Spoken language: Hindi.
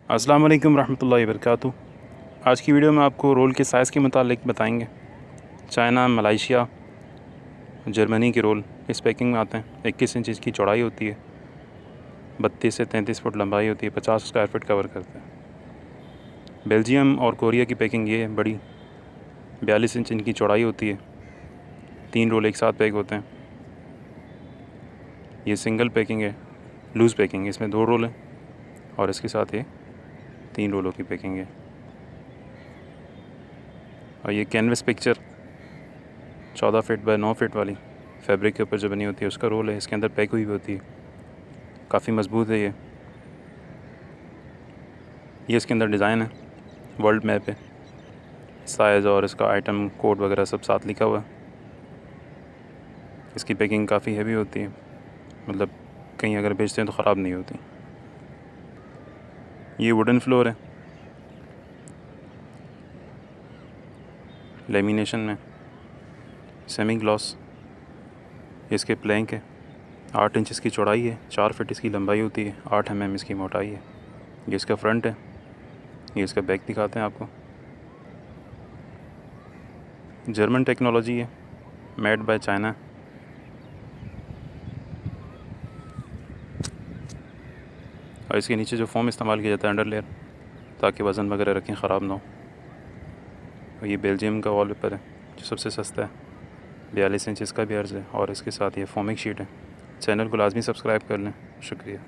अस्सलाम वालेकुम रहमतुल्लाहि वबरकातुहू। आज की वीडियो में आपको रोल के साइज़ के मुतालिक बताएंगे। चाइना, मलाइशिया, जर्मनी के रोल इस पैकिंग में आते हैं। 21 इंच इसकी चौड़ाई होती है, 32 से 33 फुट लंबाई होती है, 50 स्क्वायर फीट कवर करते हैं। बेल्जियम और कोरिया की पैकिंग ये है बड़ी, 42 इंच इनकी चौड़ाई होती है, 3 रोल एक साथ पैक होते हैं। ये सिंगल पैकिंग है, लूज़ पैकिंग है, इसमें 2 रोल हैं और इसके साथ ये 3 रोलों की पैकिंग है। और ये canvas picture 14 feet by 9 feet वाली फैब्रिक के ऊपर जो बनी होती है उसका रोल है। इसके अंदर पैक हुई होती है, काफ़ी मजबूत है ये। इसके अंदर डिज़ाइन है, वर्ल्ड मैप है, साइज़ और इसका आइटम कोड वगैरह सब साथ लिखा हुआ है। इसकी पैकिंग काफ़ी हैवी होती है, मतलब कहीं अगर भेजते हैं तो ख़राब नहीं होती। ये वुडन फ्लोर है, लेमिनेशन में, सेमी ग्लॉस। इसके प्लैंक है, 8 इंच इसकी चौड़ाई है, 4 फीट इसकी लंबाई होती है, 8 mm इसकी मोटाई है। ये इसका फ्रंट है, ये इसका बैक दिखाते हैं आपको। जर्मन टेक्नोलॉजी है, मेड बाय चाइना। और इसके नीचे जो फोम इस्तेमाल किया जाता है अंडर लेयर, ताकि वज़न वगैरह रखें ख़राब ना हो। और ये बेल्जियम का वॉलपेपर है जो सबसे सस्ता है, 42 इंच इसका भी अर्ज़ है और इसके साथ ये फोमिक शीट है। चैनल को लाजमी सब्सक्राइब कर लें। शुक्रिया।